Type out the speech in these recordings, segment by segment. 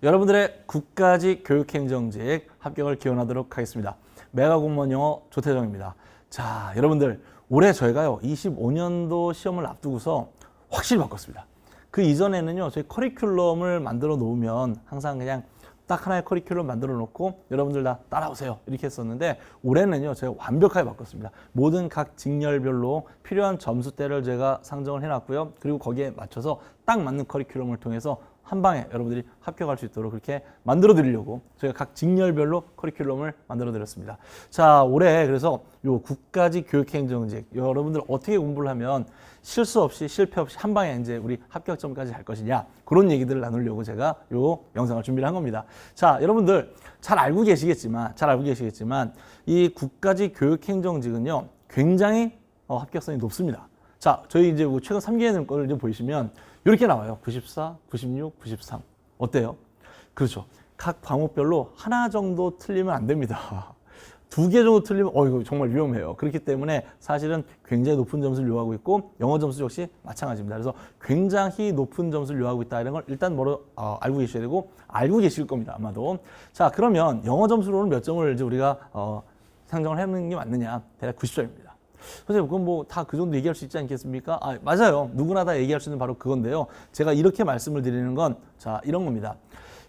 여러분들의 국가직 교육행정직 합격을 기원하도록 하겠습니다. 메가 공무원 영어 조태정입니다. 자, 여러분들 올해 저희가요 25년도 시험을 앞두고서 확실히 바꿨습니다. 그 이전에는요 저희 커리큘럼을 만들어 놓으면 항상 그냥 딱 하나의 커리큘럼 만들어 놓고 여러분들 다 따라오세요 이렇게 했었는데 올해는요 제가 완벽하게 바꿨습니다. 모든 각 직렬별로 필요한 점수대를 제가 상정을 해놨고요. 그리고 거기에 맞춰서 딱 맞는 커리큘럼을 통해서 한 방에 여러분들이 합격할 수 있도록 그렇게 만들어 드리려고 저희가 각 직렬별로 커리큘럼을 만들어 드렸습니다. 자, 올해 그래서 요 국가직 교육행정직 여러분들 어떻게 공부를 하면 실수 없이 실패 없이 한 방에 이제 우리 합격점까지 갈 것이냐 그런 얘기들을 나누려고 제가 요 영상을 준비를 한 겁니다. 자, 여러분들 잘 알고 계시겠지만 이 국가직 교육행정직은요 굉장히 합격성이 높습니다. 자, 저희 이제 최근 3기에 거를 이제 보시면 이렇게 나와요. 94, 96, 93. 어때요? 그렇죠. 각 과목별로 하나 정도 틀리면 안 됩니다. 2개 정도 틀리면 이거 정말 위험해요. 그렇기 때문에 사실은 굉장히 높은 점수를 요하고 있고 영어 점수 역시 마찬가지입니다. 그래서 굉장히 높은 점수를 요하고 있다 이런 걸 일단 알고 계셔야 되고 알고 계실 겁니다. 아마도. 자, 그러면 영어 점수로는 몇 점을 이제 우리가 상정을 해놓는 게 맞느냐? 대략 90점입니다. 선생님, 그건 뭐 다 그 정도 얘기할 수 있지 않겠습니까? 맞아요. 누구나 다 얘기할 수 있는 바로 그건데요. 제가 이렇게 말씀을 드리는 건 자, 이런 겁니다.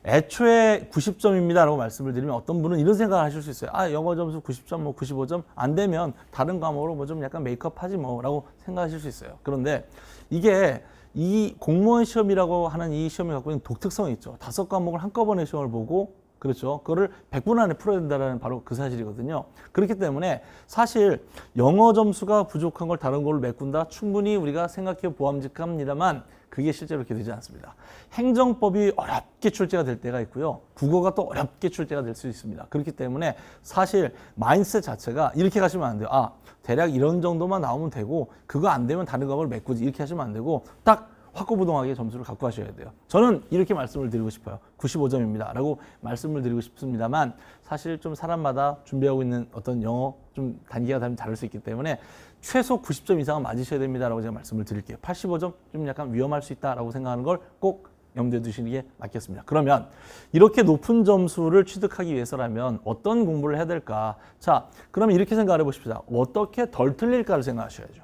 애초에 90점입니다 라고 말씀을 드리면 어떤 분은 이런 생각을 하실 수 있어요. 영어 점수 90점, 뭐 95점 안 되면 다른 과목으로 뭐 좀 약간 메이크업 하지 뭐 라고 생각하실 수 있어요. 그런데 이게 이 공무원 시험이라고 하는 이 시험이 갖고 있는 독특성이 있죠. 5과목을 한꺼번에 시험을 보고 그렇죠. 그거를 100분 안에 풀어야 된다는 바로 그 사실이거든요. 그렇기 때문에 사실 영어 점수가 부족한 걸 다른 걸로 메꾼다 충분히 우리가 생각해 보암직합니다만 그게 실제로 그렇게 되지 않습니다. 행정법이 어렵게 출제가 될 때가 있고요. 국어가 또 어렵게 출제가 될 수 있습니다. 그렇기 때문에 사실 마인드셋 자체가 이렇게 가시면 안 돼요. 대략 이런 정도만 나오면 되고 그거 안 되면 다른 과목을 메꾸지 이렇게 하시면 안 되고 딱 확고부동하게 점수를 갖고 가셔야 돼요. 저는 이렇게 말씀을 드리고 싶어요. 95점입니다. 라고 말씀을 드리고 싶습니다만 사실 좀 사람마다 준비하고 있는 어떤 영어 좀 단계가 다를 수 있기 때문에 최소 90점 이상은 맞으셔야 됩니다. 라고 제가 말씀을 드릴게요. 85점 좀 약간 위험할 수 있다. 라고 생각하는 걸 꼭 염두에 두시는 게 맞겠습니다. 그러면 이렇게 높은 점수를 취득하기 위해서라면 어떤 공부를 해야 될까? 자, 그러면 이렇게 생각을 해보십시다. 어떻게 덜 틀릴까를 생각하셔야죠.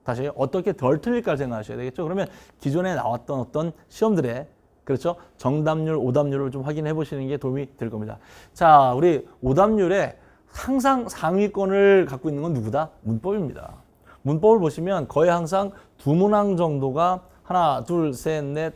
다시 어떻게 덜 틀릴까를 생각하셔야 되겠죠. 그러면 기존에 나왔던 어떤 시험들의 그렇죠 정답률, 오답률을 좀 확인해 보시는 게 도움이 될 겁니다. 자, 우리 오답률에 항상 상위권을 갖고 있는 건 누구다? 문법입니다. 문법을 보시면 거의 항상 두 문항 정도가 하나, 둘, 셋, 넷,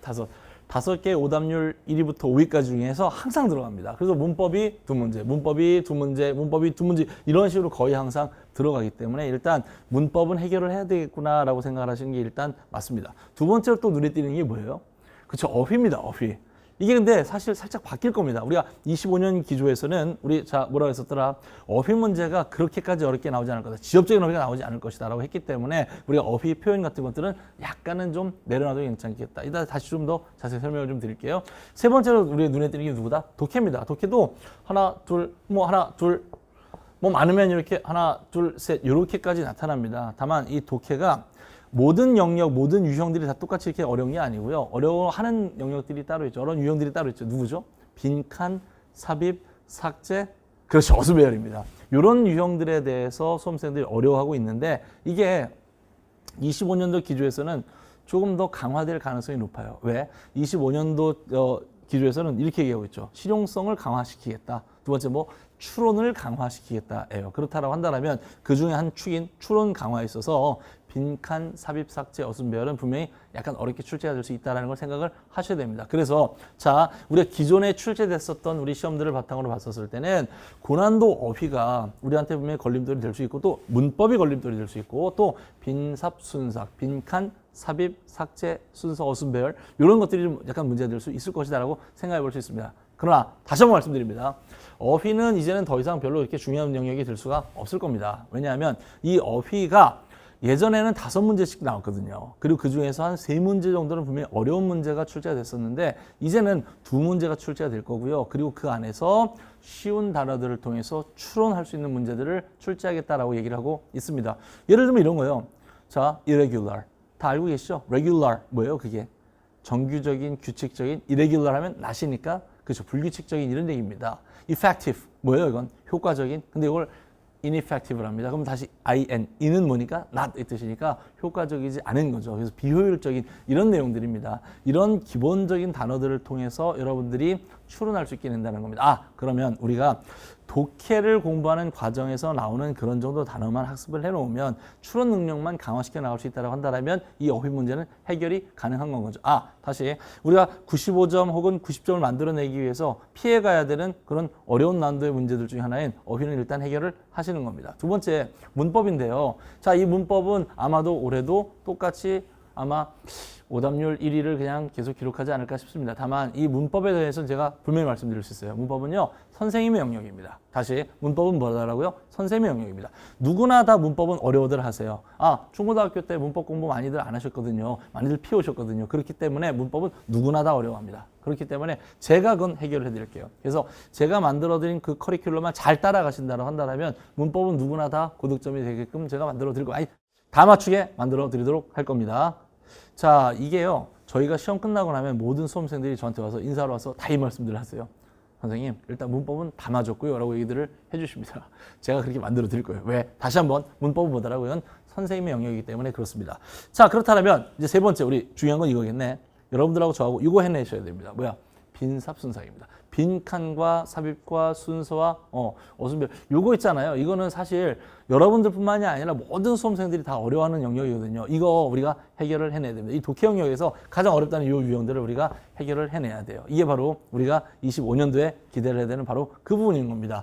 다섯 개의 오답률 1위부터 5위까지 중에서 항상 들어갑니다. 그래서 문법이 두 문제, 문법이 두 문제, 문법이 두 문제 이런 식으로 거의 항상 들어가기 때문에 일단 문법은 해결을 해야 되겠구나라고 생각을 하시는 게 일단 맞습니다. 두 번째로 또 눈에 띄는 게 뭐예요? 그렇죠. 어휘입니다. 어휘. 이게 근데 사실 살짝 바뀔 겁니다. 우리가 25년 기조에서는 뭐라고 했었더라? 어휘 문제가 그렇게까지 어렵게 나오지 않을 거다. 지엽적인 어휘가 나오지 않을 것이다 라고 했기 때문에 우리가 어휘 표현 같은 것들은 약간은 좀 내려놔도 괜찮겠다. 이따 다시 좀 더 자세히 설명을 좀 드릴게요. 세 번째로 우리 눈에 띄는 게 누구다? 독해입니다. 독해도 하나, 둘, 뭐 많으면 이렇게 하나, 둘, 셋 이렇게까지 나타납니다. 다만 이 독해가 모든 영역, 모든 유형들이 다 똑같이 이렇게 어려운 게 아니고요. 어려워하는 영역들이 따로 있죠. 어려운 유형들이 따로 있죠. 누구죠? 빈칸, 삽입, 삭제, 그렇죠. 어수배열입니다. 이런 유형들에 대해서 수험생들이 어려워하고 있는데 이게 25년도 기조에서는 조금 더 강화될 가능성이 높아요. 왜? 25년도 기조에서는 이렇게 얘기하고 있죠. 실용성을 강화시키겠다. 두 번째 추론을 강화시키겠다예요. 그렇다라고 한다면 그 중에 한 축인 추론 강화에 있어서 빈칸, 삽입, 삭제, 어순배열은 분명히 약간 어렵게 출제가 될 수 있다는 걸 생각을 하셔야 됩니다. 그래서 자, 우리가 기존에 출제됐었던 우리 시험들을 바탕으로 봤었을 때는 고난도 어휘가 우리한테 분명히 걸림돌이 될 수 있고 또 문법이 걸림돌이 될 수 있고 또 빈삽, 순삭, 빈칸, 삽입, 삭제, 순서, 어순배열 이런 것들이 좀 약간 문제가 될 수 있을 것이다라고 생각해 볼 수 있습니다. 그러나 다시 한번 말씀드립니다. 어휘는 이제는 더 이상 별로 이렇게 중요한 영역이 될 수가 없을 겁니다. 왜냐하면 이 어휘가 예전에는 5문제씩 나왔거든요. 그리고 그 중에서 한 3문제 정도는 분명히 어려운 문제가 출제가 됐었는데 이제는 2문제가 출제가 될 거고요. 그리고 그 안에서 쉬운 단어들을 통해서 추론할 수 있는 문제들을 출제하겠다라고 얘기를 하고 있습니다. 예를 들면 이런 거예요. 자, irregular. 다 알고 계시죠? regular 뭐예요? 그게 정규적인, 규칙적인, irregular 하면 not이니까 그렇죠. 불규칙적인 이런 얘기입니다. effective 뭐예요? 이건 효과적인. 근데 이걸 ineffective랍니다. 그럼 다시 in, in은 뭐니까? not 이 뜻이니까 효과적이지 않은 거죠. 그래서 비효율적인 이런 내용들입니다. 이런 기본적인 단어들을 통해서 여러분들이 추론할 수 있게 된다는 겁니다. 그러면 우리가 독해를 공부하는 과정에서 나오는 그런 정도 단어만 학습을 해놓으면 추론 능력만 강화시켜 나갈 수 있다고 한다면 이 어휘 문제는 해결이 가능한 건 거죠. 다시 우리가 95점 혹은 90점을 만들어내기 위해서 피해가야 되는 그런 어려운 난도의 문제들 중에 하나인 어휘는 일단 해결을 하시는 겁니다. 두 번째, 문법인데요. 자, 이 문법은 아마도 올해도 똑같이 아마 오답률 1위를 그냥 계속 기록하지 않을까 싶습니다. 다만 이 문법에 대해서는 제가 분명히 말씀드릴 수 있어요. 문법은요, 선생님의 영역입니다. 다시 문법은 뭐라고요? 선생님의 영역입니다. 누구나 다 문법은 어려워들 하세요. 중고등학교 때 문법 공부 많이들 안 하셨거든요. 많이들 피우셨거든요. 그렇기 때문에 문법은 누구나 다 어려워합니다. 그렇기 때문에 제가 그건 해결을 해드릴게요. 그래서 제가 만들어드린 그 커리큘럼만 잘 따라가신다고 한다면 문법은 누구나 다 고득점이 되게끔 제가 만들어드리고 다 맞추게 만들어드리도록 할 겁니다. 자, 이게요, 저희가 시험 끝나고 나면 모든 수험생들이 저한테 와서 인사로 와서 다 이 말씀들을 하세요. 선생님, 일단 문법은 다 맞았고요 라고 얘기들을 해주십니다. 제가 그렇게 만들어 드릴 거예요. 왜? 다시 한번 문법은 뭐더라고요? 이건 선생님의 영역이기 때문에 그렇습니다. 자, 그렇다면 이제 세 번째 우리 중요한 건 이거겠네. 여러분들하고 저하고 이거 해내셔야 됩니다. 뭐야? 빈삽 순삭입니다. 빈칸과 삽입과 순서와 어순별 요거 있잖아요. 이거는 사실 여러분들뿐만이 아니라 모든 수험생들이 다 어려워하는 영역이거든요. 이거 우리가 해결을 해내야 됩니다. 이 독해 영역에서 가장 어렵다는 이 유형들을 우리가 해결을 해내야 돼요. 이게 바로 우리가 25년도에 기대를 해야 되는 바로 그 부분인 겁니다.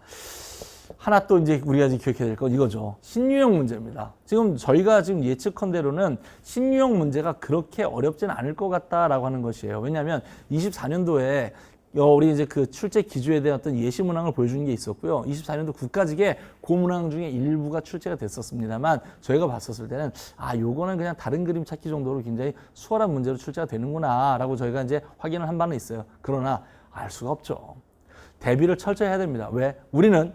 하나 또 이제 우리가 기억해야 될 건 이거죠. 신유형 문제입니다. 지금 저희가 지금 예측컨대로는 신유형 문제가 그렇게 어렵지는 않을 것 같다라고 하는 것이에요. 왜냐하면 24년도에 우리 이제 그 출제 기조에 대한 어떤 예시 문항을 보여주는 게 있었고요. 24년도 국가직에 그 문항 중에 일부가 출제가 됐었습니다만 저희가 봤었을 때는 요거는 그냥 다른 그림 찾기 정도로 굉장히 수월한 문제로 출제가 되는구나라고 저희가 이제 확인을 한 바는 있어요. 그러나 알 수가 없죠. 대비를 철저히 해야 됩니다. 왜? 우리는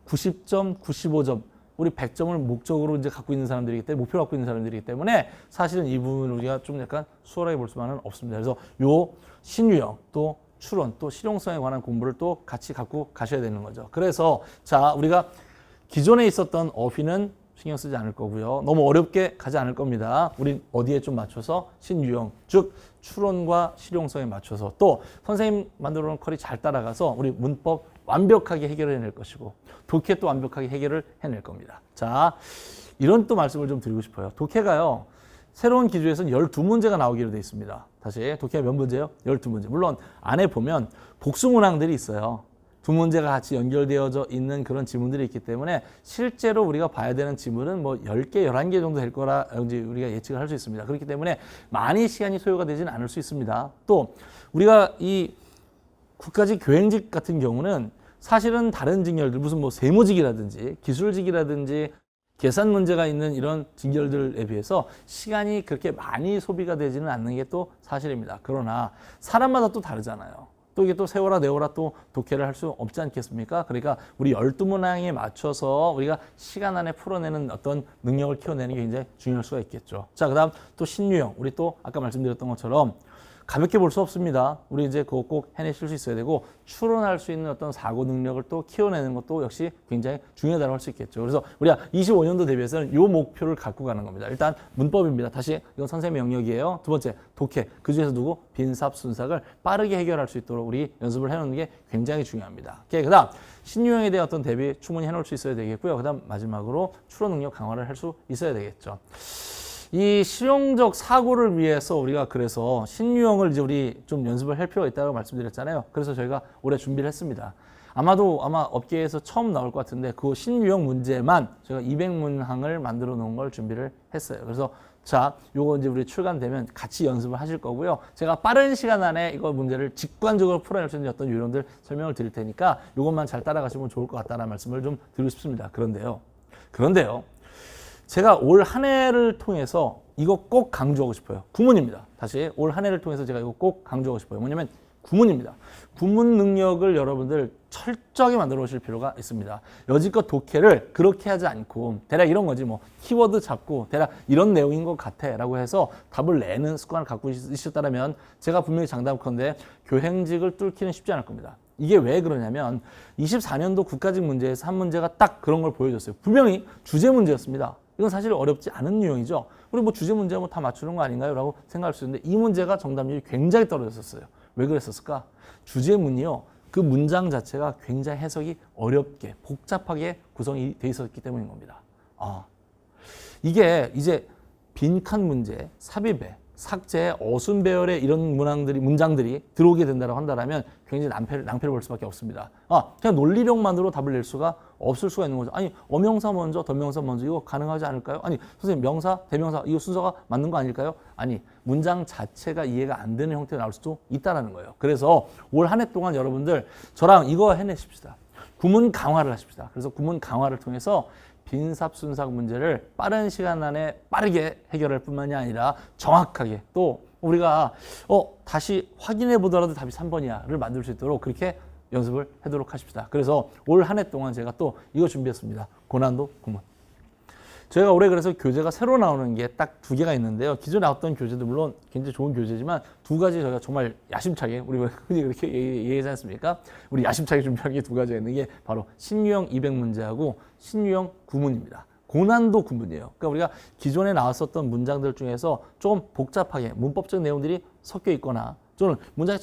90점, 95점, 우리 100점을 목적으로 이제 갖고 있는 사람들이기 때문에, 목표를 갖고 있는 사람들이기 때문에 사실은 이 부분을 우리가 좀 약간 수월하게 볼 수만은 없습니다. 그래서 요 신유형 또 추론 또 실용성에 관한 공부를 또 같이 갖고 가셔야 되는 거죠. 그래서 자, 우리가 기존에 있었던 어휘는 신경 쓰지 않을 거고요. 너무 어렵게 가지 않을 겁니다. 우린 어디에 좀 맞춰서 신유형, 즉 추론과 실용성에 맞춰서 또 선생님 만들어 놓은 커리 잘 따라가서 우리 문법 완벽하게 해결해낼 것이고 독해 또 완벽하게 해결을 해낼 겁니다. 자, 이런 또 말씀을 좀 드리고 싶어요. 독해가요, 새로운 기조에서는 12문제가 나오기로 되어 있습니다. 다시 독해가 몇 문제요? 12문제. 물론 안에 보면 복수 문항들이 있어요. 두 문제가 같이 연결되어져 있는 그런 지문들이 있기 때문에 실제로 우리가 봐야 되는 지문은 뭐 10개, 11개 정도 될 거라 이제 우리가 예측을 할 수 있습니다. 그렇기 때문에 많이 시간이 소요가 되지는 않을 수 있습니다. 또 우리가 이 국가직 교행직 같은 경우는 사실은 다른 직렬들, 무슨 뭐 세무직이라든지 기술직이라든지 계산 문제가 있는 이런 직렬들에 비해서 시간이 그렇게 많이 소비가 되지는 않는 게 또 사실입니다. 그러나 사람마다 또 다르잖아요. 또 이게 또 세워라 내워라 또 독해를 할 수 없지 않겠습니까? 그러니까 우리 12문항에 맞춰서 우리가 시간 안에 풀어내는 어떤 능력을 키워내는 게 굉장히 중요할 수가 있겠죠. 자, 그 다음 또 신유형. 우리 또 아까 말씀드렸던 것처럼 가볍게 볼 수 없습니다. 우리 이제 그거 꼭 해내실 수 있어야 되고 추론할 수 있는 어떤 사고 능력을 또 키워내는 것도 역시 굉장히 중요하다고 할 수 있겠죠. 그래서 우리가 25년도 대비해서는 이 목표를 갖고 가는 겁니다. 일단 문법입니다. 다시 이건 선생님의 영역이에요. 두 번째 독해. 그 중에서 누구? 빈삽, 순삭을 빠르게 해결할 수 있도록 우리 연습을 해놓는 게 굉장히 중요합니다. 그 다음 신유형에 대한 어떤 대비 충분히 해놓을 수 있어야 되겠고요. 그 다음 마지막으로 추론 능력 강화를 할 수 있어야 되겠죠. 이 실용적 사고를 위해서 우리가 그래서 신유형을 이제 우리 좀 연습을 할 필요가 있다고 말씀드렸잖아요. 그래서 저희가 올해 준비를 했습니다. 아마 업계에서 처음 나올 것 같은데 그 신유형 문제만 저희가 200문항을 만들어 놓은 걸 준비를 했어요. 그래서 자, 요거 이제 우리 출간되면 같이 연습을 하실 거고요. 제가 빠른 시간 안에 이거 문제를 직관적으로 풀어낼 수 있는 어떤 요령들 설명을 드릴 테니까 요것만 잘 따라가시면 좋을 것 같다는 말씀을 좀 드리고 싶습니다. 그런데요. 제가 올 한 해를 통해서 이거 꼭 강조하고 싶어요. 구문입니다. 다시 올 한 해를 통해서 제가 이거 꼭 강조하고 싶어요. 뭐냐면 구문입니다. 구문 능력을 여러분들 철저하게 만들어 오실 필요가 있습니다. 여지껏 독해를 그렇게 하지 않고 대략 이런 거지 뭐 키워드 잡고 대략 이런 내용인 것 같아 라고 해서 답을 내는 습관을 갖고 있었다면 제가 분명히 장담컨대 교행직을 뚫기는 쉽지 않을 겁니다. 이게 왜 그러냐면 24년도 국가직 문제에서 한 문제가 딱 그런 걸 보여줬어요. 분명히 주제 문제였습니다. 이건 사실 어렵지 않은 유형이죠. 우리 뭐 주제 문제 뭐 다 맞추는 거 아닌가요? 라고 생각할 수 있는데 이 문제가 정답률이 굉장히 떨어졌었어요. 왜 그랬었을까? 주제문이요. 그 문장 자체가 굉장히 해석이 어렵게 복잡하게 구성이 돼 있었기 때문인 겁니다. 이게 이제 빈칸 문제, 삽입에, 삭제, 어순배열의 이런 문장들이 들어오게 된다고 한다면 굉장히 낭패를 볼 수밖에 없습니다. 그냥 논리력만으로 답을 낼 수가 없을 수가 있는 거죠. 아니, 어명사 먼저, 덧명사 먼저 이거 가능하지 않을까요? 아니, 선생님 명사, 대명사 이거 순서가 맞는 거 아닐까요? 아니, 문장 자체가 이해가 안 되는 형태가 나올 수도 있다는 거예요. 그래서 올 한 해 동안 여러분들 저랑 이거 해내십시다. 구문 강화를 하십시다. 그래서 구문 강화를 통해서 빈삽순삭 문제를 빠른 시간 안에 빠르게 해결할 뿐만이 아니라 정확하게 또 우리가 다시 확인해 보더라도 답이 3번이야를 만들 수 있도록 그렇게 연습을 하도록 하십시다. 그래서 올 한 해 동안 제가 또 이거 준비했습니다. 고난도 구문. 저희가 올해 그래서 교재가 새로 나오는 게 딱 2개가 있는데요. 기존에 나왔던 교재도 물론 굉장히 좋은 교재지만 2가지 저희가 정말 야심차게 우리 흔히 그렇게 얘기하지 않습니까? 우리 야심차게 준비한 게 2가지가 있는 게 바로 신유형 200문제하고 신유형 구문입니다. 고난도 구문이에요. 그러니까 우리가 기존에 나왔었던 문장들 중에서 조금 복잡하게 문법적 내용들이 섞여 있거나 저는 문장이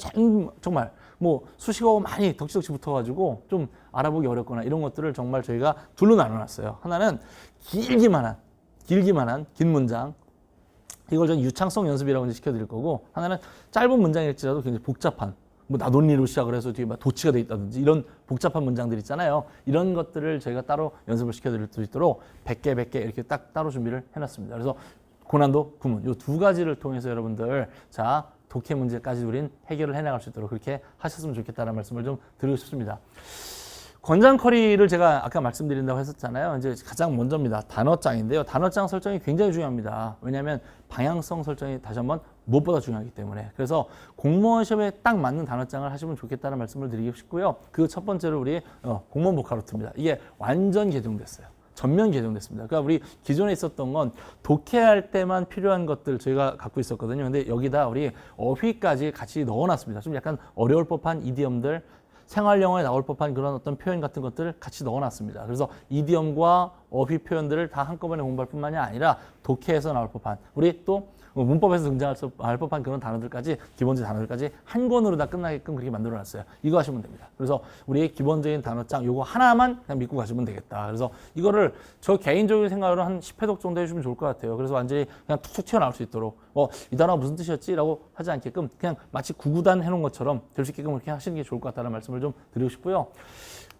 정말 뭐 수식어가 많이 덕지덕지 붙어가지고 좀 알아보기 어렵거나 이런 것들을 정말 저희가 둘로 나눠놨어요. 하나는 길기만 한 긴 문장, 이걸 전 유창성 연습이라고 이제 시켜드릴 거고, 하나는 짧은 문장일지라도 굉장히 복잡한 뭐 나돈니로 시작을 해서 뒤에 막 도치가 돼 있다든지 이런 복잡한 문장들 있잖아요. 이런 것들을 저희가 따로 연습을 시켜드릴 수 있도록 100개 이렇게 딱 따로 준비를 해놨습니다. 그래서 고난도 구문 이 2가지를 통해서 여러분들 자 독해 문제까지 우린 해결을 해나갈 수 있도록 그렇게 하셨으면 좋겠다는 말씀을 좀 드리고 싶습니다. 권장커리를 제가 아까 말씀드린다고 했었잖아요. 이제 가장 먼저입니다. 단어장인데요. 단어장 설정이 굉장히 중요합니다. 왜냐하면 방향성 설정이 다시 한번 무엇보다 중요하기 때문에. 그래서 공무원 시험에 딱 맞는 단어장을 하시면 좋겠다는 말씀을 드리고 싶고요. 그 첫 번째로 우리 공무원 보카노트입니다. 이게 완전 개정됐어요. 전면 개정됐습니다. 그러니까 우리 기존에 있었던 건 독해할 때만 필요한 것들 저희가 갖고 있었거든요. 근데 여기다 우리 어휘까지 같이 넣어놨습니다. 좀 약간 어려울 법한 이디엄들, 생활 영어에 나올 법한 그런 어떤 표현 같은 것들을 같이 넣어놨습니다. 그래서 이디엄과 어휘 표현들을 다 한꺼번에 공부할 뿐만이 아니라 독해에서 나올 법한 우리 또 문법에서 등장할 법한 그런 단어들까지 기본적인 단어들까지 한 권으로 다 끝나게끔 그렇게 만들어놨어요. 이거 하시면 됩니다. 그래서 우리의 기본적인 단어장 요거 하나만 그냥 믿고 가시면 되겠다. 그래서 이거를 저 개인적인 생각으로 한 10회독 정도 해주시면 좋을 것 같아요. 그래서 완전히 그냥 툭툭 튀어나올 수 있도록 이 단어가 무슨 뜻이었지? 라고 하지 않게끔 그냥 마치 구구단 해놓은 것처럼 될 수 있게끔 그렇게 하시는 게 좋을 것 같다는 말씀을 좀 드리고 싶고요.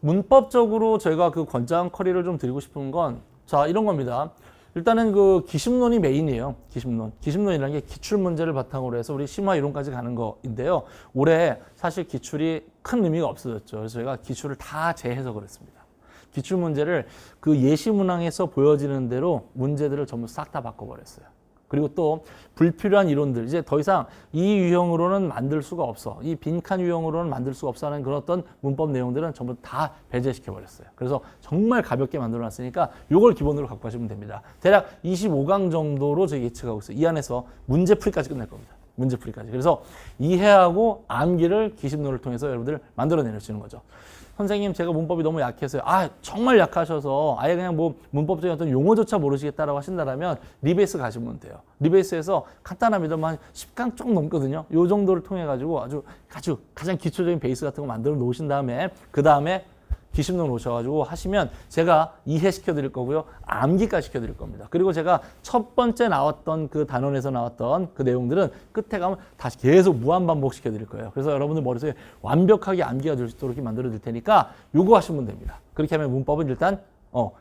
문법적으로 저희가 그 권장 커리를 좀 드리고 싶은 건 자 이런 겁니다. 일단은 그 기심론이 메인이에요. 기심론이라는 게 기출 문제를 바탕으로 해서 우리 심화 이론까지 가는 거인데요. 올해 사실 기출이 큰 의미가 없어졌죠. 그래서 저희가 기출을 다 재해석을 했습니다. 기출 문제를 그 예시 문항에서 보여지는 대로 문제들을 전부 싹 다 바꿔버렸어요. 그리고 또 불필요한 이론들, 이제 더 이상 이 유형으로는 만들 수가 없어. 이 빈칸 유형으로는 만들 수가 없어 하는 그런 어떤 문법 내용들은 전부 다 배제시켜버렸어요. 그래서 정말 가볍게 만들어놨으니까 이걸 기본으로 갖고 가시면 됩니다. 대략 25강 정도로 저희 예측하고 있어요. 이 안에서 문제풀이까지 끝낼 겁니다. 문제풀이까지. 그래서 이해하고 암기를 기심론을 통해서 여러분들 만들어낼 수 있는 거죠. 선생님 제가 문법이 너무 약해서요. 정말 약하셔서 아예 그냥 뭐 문법적인 어떤 용어조차 모르시겠다라고 하신다면 리베이스 가시면 돼요. 리베이스에서 간단합니다만 10강 조금 넘거든요. 이 정도를 통해 가지고 아주 가장 기초적인 베이스 같은 거 만들어 놓으신 다음에 그 다음에 기심론 오셔가지고 하시면 제가 이해시켜 드릴 거고요. 암기까지 시켜 드릴 겁니다. 그리고 제가 첫 번째 나왔던 그 단원에서 나왔던 그 내용들은 끝에 가면 다시 계속 무한 반복시켜 드릴 거예요. 그래서 여러분들 머릿속에 완벽하게 암기가 될 수 있도록 이렇게 만들어 드릴 테니까 요거 하시면 됩니다. 그렇게 하면 문법은 일단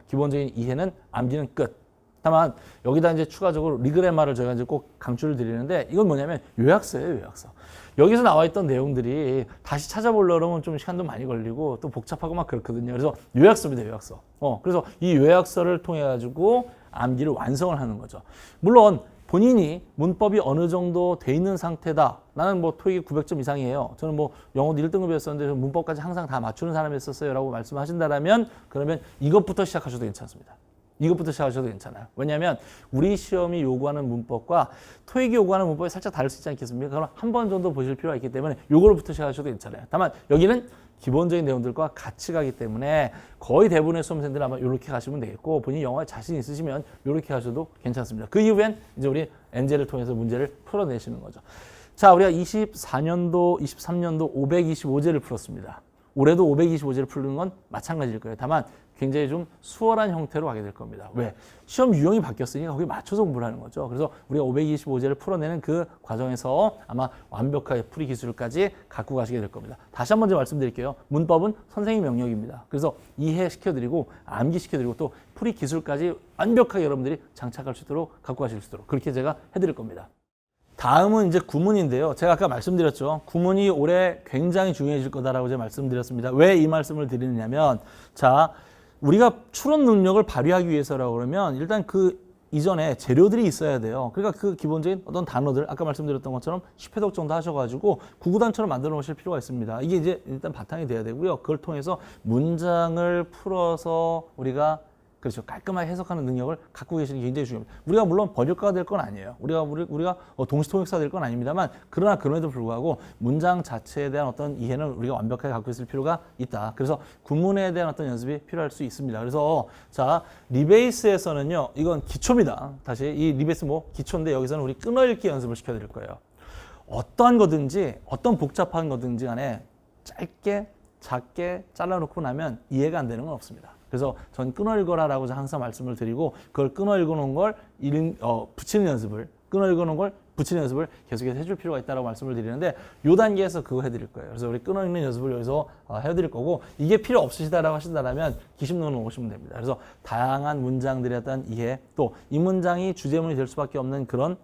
기본적인 이해는 암기는 끝. 다만 여기다 이제 추가적으로 리그레마를 저희가 이제 꼭 강조를 드리는데 이건 뭐냐면 요약서예요, 요약서. 여기서 나와 있던 내용들이 다시 찾아보려면 좀 시간도 많이 걸리고 또 복잡하고 막 그렇거든요. 그래서 요약서입니다, 요약서. 그래서 이 요약서를 통해 가지고 암기를 완성을 하는 거죠. 물론 본인이 문법이 어느 정도 돼 있는 상태다. 나는 뭐 토익이 900점 이상이에요. 저는 뭐 영어도 1등급이었었는데 문법까지 항상 다 맞추는 사람이었어요. 라고 말씀하신다면 그러면 이것부터 시작하셔도 괜찮습니다. 이것부터 시작하셔도 괜찮아요. 왜냐하면 우리 시험이 요구하는 문법과 토익이 요구하는 문법이 살짝 다를 수 있지 않겠습니까? 그럼 한 번 정도 보실 필요가 있기 때문에 요거로부터 시작하셔도 괜찮아요. 다만 여기는 기본적인 내용들과 같이 가기 때문에 거의 대부분의 수험생들은 아마 이렇게 가시면 되겠고 본인이 영어에 자신 있으시면 이렇게 하셔도 괜찮습니다. 그 이후엔 이제 우리 엔젤을 통해서 문제를 풀어내시는 거죠. 자, 우리가 24년도, 23년도 525제를 풀었습니다. 올해도 525제를 풀는 건 마찬가지일 거예요. 다만 굉장히 좀 수월한 형태로 가게 될 겁니다. 왜? 시험 유형이 바뀌었으니까 거기에 맞춰서 공부를 하는 거죠. 그래서 우리가 525제를 풀어내는 그 과정에서 아마 완벽하게 풀이 기술까지 갖고 가시게 될 겁니다. 다시 한번 말씀드릴게요. 문법은 선생님 영역입니다. 그래서 이해시켜드리고 암기시켜드리고 또 풀이 기술까지 완벽하게 여러분들이 장착할 수 있도록 갖고 가실 수 있도록 그렇게 제가 해드릴 겁니다. 다음은 이제 구문인데요. 제가 아까 말씀드렸죠. 구문이 올해 굉장히 중요해질 거다라고 제가 말씀드렸습니다. 왜 이 말씀을 드리느냐면 자, 우리가 추론 능력을 발휘하기 위해서라고 그러면 일단 그 이전에 재료들이 있어야 돼요. 그러니까 그 기본적인 어떤 단어들, 아까 말씀드렸던 것처럼 10회독 정도 하셔가지고 구구단처럼 만들어 놓으실 필요가 있습니다. 이게 이제 일단 바탕이 돼야 되고요. 그걸 통해서 문장을 풀어서 우리가 그렇죠. 깔끔하게 해석하는 능력을 갖고 계시는 게 굉장히 중요합니다. 우리가 물론 번역가가 될 건 아니에요. 우리가 동시통역사가 될 건 아닙니다만 그러나 그럼에도 불구하고 문장 자체에 대한 어떤 이해는 우리가 완벽하게 갖고 있을 필요가 있다. 그래서 구문에 대한 어떤 연습이 필요할 수 있습니다. 그래서 자, 리베이스에서는요. 이건 기초입니다. 다시 이 리베이스 뭐 기초인데 여기서는 우리 끊어읽기 연습을 시켜드릴 거예요. 어떠한 거든지 어떤 복잡한 거든지 간에 짧게 작게 잘라놓고 나면 이해가 안 되는 건 없습니다. 그래서 전 끊어 읽어라라고 항상 말씀을 드리고 그걸 끊어 읽어놓은 걸 붙이는 연습을 끊어 읽어놓은 걸 붙이는 연습을 계속해서 해줄 필요가 있다고 말씀을 드리는데 이 단계에서 그거 해드릴 거예요. 그래서 우리 끊어 읽는 연습을 여기서 해드릴 거고 이게 필요 없으시다라고 하신다면 기심론으로 오시면 됩니다. 그래서 다양한 문장들에 대한 이해 또 이 문장이 주제문이 될 수밖에 없는 그런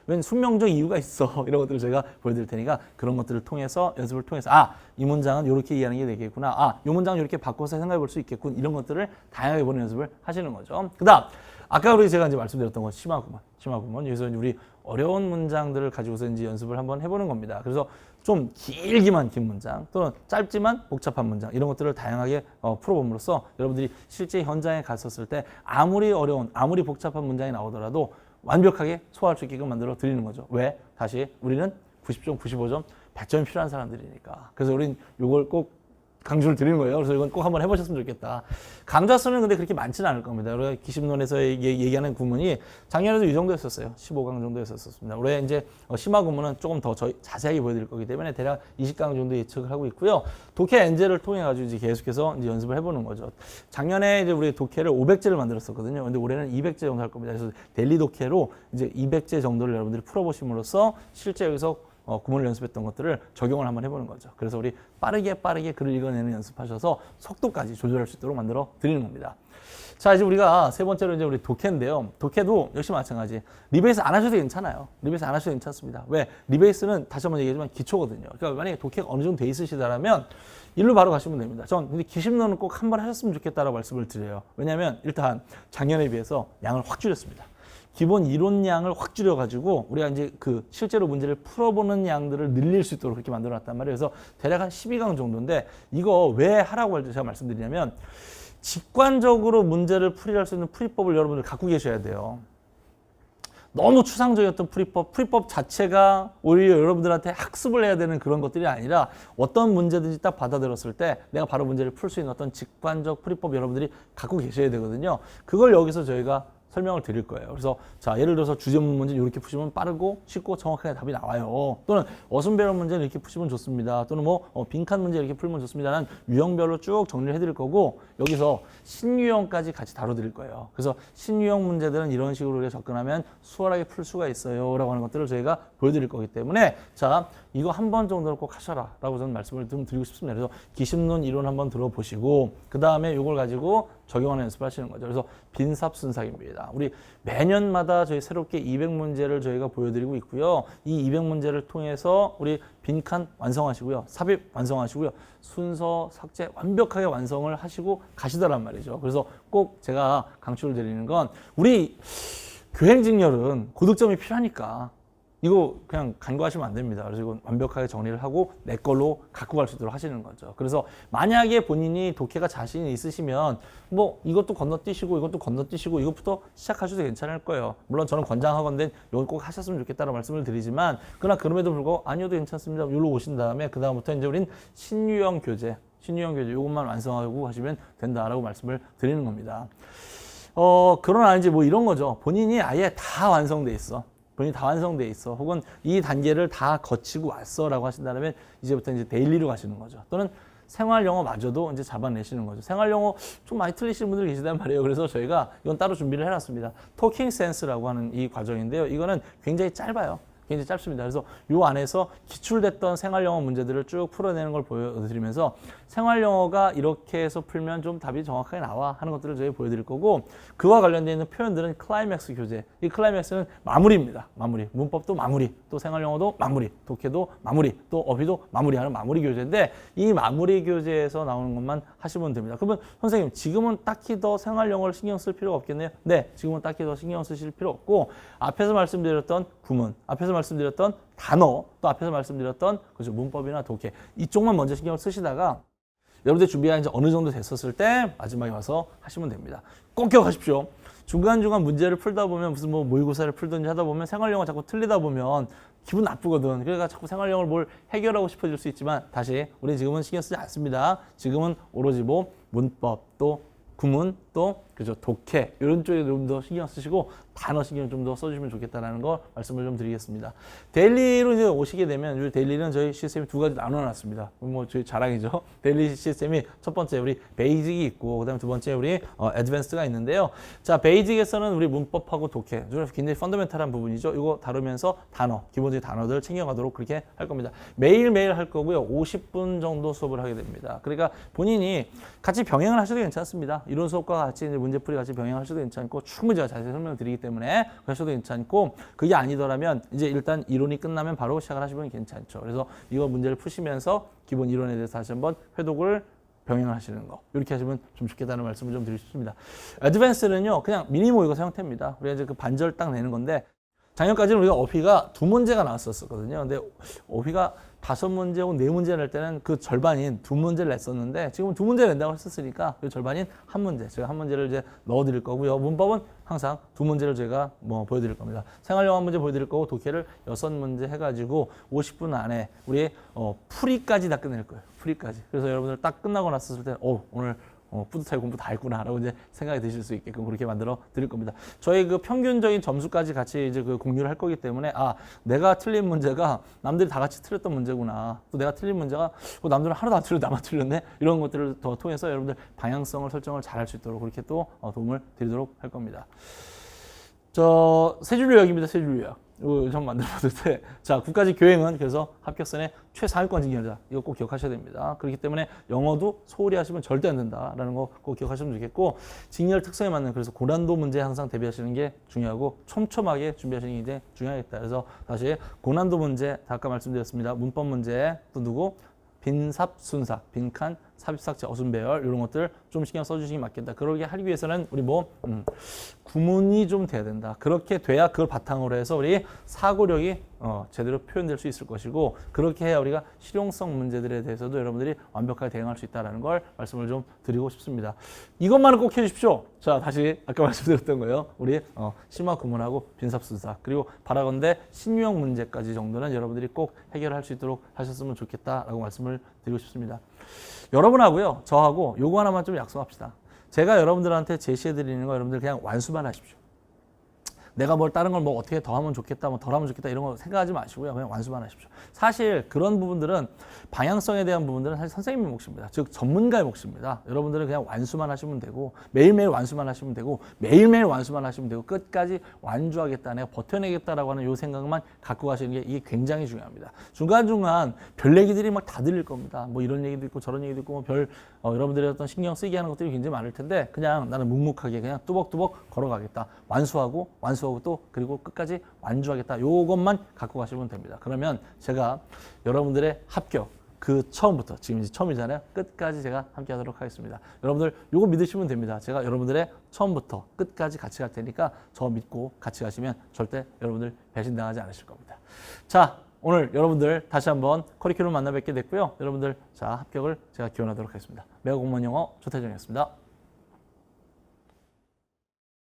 웬 숙명적 이유가 있어 이런 것들을 제가 보여드릴 테니까 그런 것들을 통해서 연습을 통해서 이 문장은 이렇게 이해하는 게 되겠구나 이 문장은 이렇게 바꿔서 생각해 볼 수 있겠군 이런 것들을 다양하게 보는 연습을 하시는 거죠. 그다음 아까 우리 제가 이제 말씀드렸던 건 심화구문 여기서 우리 어려운 문장들을 가지고서 이제 연습을 한번 해보는 겁니다. 그래서 좀 길기만 긴 문장 또는 짧지만 복잡한 문장 이런 것들을 다양하게 풀어봄으로써 여러분들이 실제 현장에 갔었을 때 아무리 어려운 아무리 복잡한 문장이 나오더라도 완벽하게 소화할 수 있게끔 만들어 드리는 거죠. 왜? 다시 우리는 90점, 95점, 100점이 필요한 사람들이니까. 그래서 우린 이걸 꼭 강조를 드리는 거예요. 그래서 이건 꼭 한번 해보셨으면 좋겠다. 강좌 수는 근데 그렇게 많지는 않을 겁니다. 우리가 기심론에서 얘기하는 구문이 작년에도 이 정도였었어요. 15강 정도였었습니다. 올해 이제 심화 구문은 조금 더 자세하게 보여드릴 거기 때문에 대략 20강 정도 예측을 하고 있고요. 독해 엔젤을 통해 가지고 이제 계속해서 이제 연습을 해보는 거죠. 작년에 이제 우리 독해를 500제를 만들었었거든요. 근데 올해는 200제 정도 할 겁니다. 그래서 데일리 독해로 이제 200제 정도를 여러분들이 풀어보심으로써 실제 여기서 구문을 연습했던 것들을 적용을 한번 해보는 거죠. 그래서 우리 빠르게 글을 읽어내는 연습하셔서 속도까지 조절할 수 있도록 만들어 드리는 겁니다. 자, 이제 우리가 세 번째로 이제 우리 독해인데요. 독해도 역시 마찬가지. 리베이스 안 하셔도 괜찮아요. 리베이스 안 하셔도 괜찮습니다. 왜? 리베이스는 다시 한번 얘기하지만 기초거든요. 그러니까 만약에 독해가 어느 정도 돼 있으시다라면 일로 바로 가시면 됩니다. 전 근데 기심론은 꼭 한 번 하셨으면 좋겠다라고 말씀을 드려요. 왜냐하면 일단 작년에 비해서 양을 확 줄였습니다. 기본 이론량을 확 줄여가지고 우리가 이제 그 실제로 문제를 풀어보는 양들을 늘릴 수 있도록 그렇게 만들어놨단 말이에요. 그래서 대략 한 12강 정도인데 이거 왜 하라고 제가 말씀드리냐면 직관적으로 문제를 풀이할 수 있는 풀이법을 여러분들 갖고 계셔야 돼요. 너무 추상적이었던 풀이법 자체가 오히려 여러분들한테 학습을 해야 되는 그런 것들이 아니라 어떤 문제든지 딱 받아들였을 때 내가 바로 문제를 풀 수 있는 어떤 직관적 풀이법 여러분들이 갖고 계셔야 되거든요. 그걸 여기서 저희가 설명을 드릴 거예요. 그래서 자, 예를 들어서 주제문 문제 이렇게 푸시면 빠르고 쉽고 정확하게 답이 나와요. 또는 어순배열 문제는 이렇게 푸시면 좋습니다. 또는 뭐 빈칸 문제 이렇게 풀면 좋습니다라는 유형별로 쭉 정리를 해드릴 거고 여기서 신유형까지 같이 다뤄드릴 거예요. 그래서 신유형 문제들은 이런 식으로 우리가 접근하면 수월하게 풀 수가 있어요 라고 하는 것들을 저희가 보여드릴 거기 때문에 자, 이거 한 번 정도는 꼭 하셔라 라고 저는 말씀을 좀 드리고 싶습니다. 그래서 기심론 이론 한번 들어보시고 그 다음에 이걸 가지고 적용하는 연습을 하시는 거죠. 그래서 빈삽순삭입니다. 우리 매년마다 저희 새롭게 200문제를 저희가 보여드리고 있고요. 이 200문제를 통해서 우리 빈칸 완성하시고요. 삽입 완성하시고요. 순서, 삭제 완벽하게 완성을 하시고 가시더란 말이죠. 그래서 꼭 제가 강추를 드리는 건 우리 교행직렬은 고득점이 필요하니까 이거 그냥 간과하시면 안 됩니다. 그래서 이건 완벽하게 정리를 하고 내 걸로 갖고 갈 수 있도록 하시는 거죠. 그래서 만약에 본인이 독해가 자신이 있으시면 뭐 이것도 건너뛰시고 이것도 건너뛰시고 이것부터 시작하셔도 괜찮을 거예요. 물론 저는 권장하건대 이걸 꼭 하셨으면 좋겠다는 말씀을 드리지만 그러나 그럼에도 불구하고 아니어도 괜찮습니다. 여기로 오신 다음에 그 다음부터 이제 우린 신유형 교재 이것만 완성하고 하시면 된다라고 말씀을 드리는 겁니다. 그러나 이제 뭐 이런 거죠. 본인이 아예 다 완성돼 있어. 본인이 다 완성돼 있어. 혹은 이 단계를 다 거치고 왔어라고 하신다면 이제부터 이제 데일리로 가시는 거죠. 또는 생활 영어마저도 이제 잡아내시는 거죠. 생활 영어 좀 많이 틀리시는 분들 계시단 말이에요. 그래서 저희가 이건 따로 준비를 해놨습니다. 토킹 센스라고 하는 이 과정인데요. 이거는 굉장히 짧아요. 굉장히 짧습니다. 그래서 이 안에서 기출됐던 생활 영어 문제들을 쭉 풀어내는 걸 보여드리면서 생활 영어가 이렇게 해서 풀면 좀 답이 정확하게 나와 하는 것들을 저희 보여드릴 거고 그와 관련되어 있는 표현들은 클라이맥스 교재. 이 클라이맥스는 마무리입니다. 마무리. 문법도 마무리. 또 생활 영어도 마무리. 독해도 마무리. 또 어휘도 마무리하는 마무리 교재인데 이 마무리 교재에서 나오는 것만 하시면 됩니다. 그러면 선생님 지금은 딱히 더 생활 영어를 신경 쓸 필요가 없겠네요. 네. 지금은 딱히 더 신경 쓰실 필요 없고 앞에서 말씀드렸던 구문, 앞에서 말씀드렸던 단어, 또 앞에서 말씀드렸던 그죠 문법이나 독해 이쪽만 먼저 신경을 쓰시다가 여러분들 준비가 이제 어느 정도 됐었을 때 마지막에 와서 하시면 됩니다. 꼭 기억하십시오. 중간중간 문제를 풀다 보면 무슨 뭐 모의고사를 풀든지 하다 보면 생활영어 자꾸 틀리다 보면 기분 나쁘거든. 그러니까 자꾸 생활영어를 뭘 해결하고 싶어질 수 있지만 다시 우리 지금은 신경 쓰지 않습니다. 지금은 오로지 뭐 문법 또 구문 또 그죠 독해 이런 쪽에 좀 더 신경 쓰시고 단어 신경 좀 더 써주시면 좋겠다라는 거 말씀을 좀 드리겠습니다. 데일리로 이제 오시게 되면 이 데일리는 저희 시스템이 두 가지 나눠놨습니다. 뭐 저희 자랑이죠. 데일리 시스템이 첫 번째 우리 베이직이 있고 그다음에 두 번째 우리 애드밴스드가 있는데요. 자 베이직에서는 우리 문법하고 독해 굉장히 펀더멘탈한 부분이죠. 이거 다루면서 단어 기본적인 단어들 챙겨가도록 그렇게 할 겁니다. 매일매일 할 거고요. 50분 정도 수업을 하게 됩니다. 그러니까 본인이 같이 병행을 하셔도 괜찮습니다. 이론 수업과 같이 이제 문제풀이 같이 병행하셔도 괜찮고 충분히 제가 자세히 설명을 드리기 때문에 하셔도 괜찮고 그게 아니더라면 이제 일단 이론이 끝나면 바로 시작을 하시면 괜찮죠. 그래서 이거 문제를 푸시면서 기본 이론에 대해서 다시 한번 회독을 병행을 하시는 거 이렇게 하시면 좀 좋겠다는 말씀을 좀 드리고 싶습니다. 애드밴스는요 그냥 미니 모의고사 형태입니다. 우리가 이제 그 반절 딱 내는 건데 작년까지는 우리가 어휘가 2문제가 나왔었거든요. 근데 어휘가 5문제 혹은 4문제 낼 때는 그 절반인 2문제를 냈었는데 지금은 2문제 낸다고 했었으니까 그 절반인 1문제 제가 1문제를 이제 넣어드릴 거고요. 문법은 항상 2문제를 제가 뭐 보여드릴 겁니다. 생활영어 1문제 보여드릴 거고 독해를 6문제 해가지고 50분 안에 우리 풀이까지 다 끝낼 거예요. 풀이까지. 그래서 여러분들 딱 끝나고 났을 때 오늘 뿌듯하게 공부 다 했구나라고 이제 생각이 드실 수 있게끔 그렇게 만들어 드릴 겁니다. 저희 그 평균적인 점수까지 같이 이제 그 공유를 할 거기 때문에 내가 틀린 문제가 남들이 다 같이 틀렸던 문제구나. 또 내가 틀린 문제가 남들은 하나도 안 틀렸는데 나만 틀렸네. 이런 것들을 더 통해서 여러분들 방향성을 설정을 잘 할 수 있도록 그렇게 또 도움을 드리도록 할 겁니다. 세 줄 요약입니다. 세 줄 요약. 이거 좀 만들어볼 때, 자, 국가직 교행은 그래서 합격선의 최상위권 직렬이다. 이거 꼭 기억하셔야 됩니다. 그렇기 때문에 영어도 소홀히 하시면 절대 안 된다라는 거 꼭 기억하시면 좋겠고, 직렬 특성에 맞는 그래서 고난도 문제 항상 대비하시는 게 중요하고 촘촘하게 준비하시는 게 굉장히 중요하겠다. 그래서 다시 고난도 문제 아까 말씀드렸습니다. 문법 문제 또 누구? 빈삽, 순삭, 빈칸, 삽입삭제, 어순배열 이런 것들 좀 신경 써주시기 맞겠다. 그러게 하기 위해서는 우리 구문이 좀 돼야 된다. 그렇게 돼야 그걸 바탕으로 해서 우리 사고력이 제대로 표현될 수 있을 것이고 그렇게 해야 우리가 실용성 문제들에 대해서도 여러분들이 완벽하게 대응할 수 있다는 걸 말씀을 좀 드리고 싶습니다. 이것만은 꼭 해주십시오. 자, 다시 아까 말씀드렸던 거예요. 우리 심화 구문하고 빈삽순삭 그리고 바라건대 신유형 문제까지 정도는 여러분들이 꼭 해결할 수 있도록 하셨으면 좋겠다라고 말씀을 드리고 싶습니다. 여러분하고요, 저하고 요거 하나만 좀 약속합시다. 제가 여러분들한테 제시해드리는 거 여러분들 그냥 완수만 하십시오. 내가 뭘 다른 걸 뭐 어떻게 더 하면 좋겠다, 뭐 덜 하면 좋겠다 이런 거 생각하지 마시고요. 그냥 완수만 하십시오. 사실 그런 부분들은 방향성에 대한 부분들은 사실 선생님의 몫입니다. 즉 전문가의 몫입니다. 여러분들은 그냥 완수만 하시면 되고 매일매일 완수만 하시면 되고 매일매일 완수만 하시면 되고 끝까지 완주하겠다, 내가 버텨내겠다라고 하는 이 생각만 갖고 가시는 게 이게 굉장히 중요합니다. 중간중간 별 얘기들이 막 다 들릴 겁니다. 뭐 이런 얘기도 있고 저런 얘기도 있고 뭐 여러분들의 어떤 신경 쓰이게 하는 것들이 굉장히 많을 텐데 그냥 나는 묵묵하게 그냥 뚜벅뚜벅 걸어가겠다. 완수하고 또 그리고 끝까지 완주하겠다. 요것만 갖고 가시면 됩니다. 그러면 제가 여러분들의 합격 그 처음부터, 지금 이제 처음이잖아요. 끝까지 제가 함께 하도록 하겠습니다. 여러분들 요거 믿으시면 됩니다. 제가 여러분들의 처음부터 끝까지 같이 갈 테니까 저 믿고 같이 가시면 절대 여러분들 배신당하지 않으실 겁니다. 자, 오늘 여러분들 다시 한번 커리큘럼 만나 뵙게 됐고요. 여러분들 자, 합격을 제가 기원하도록 하겠습니다. 매가 공무원 영어 조태정이었습니다.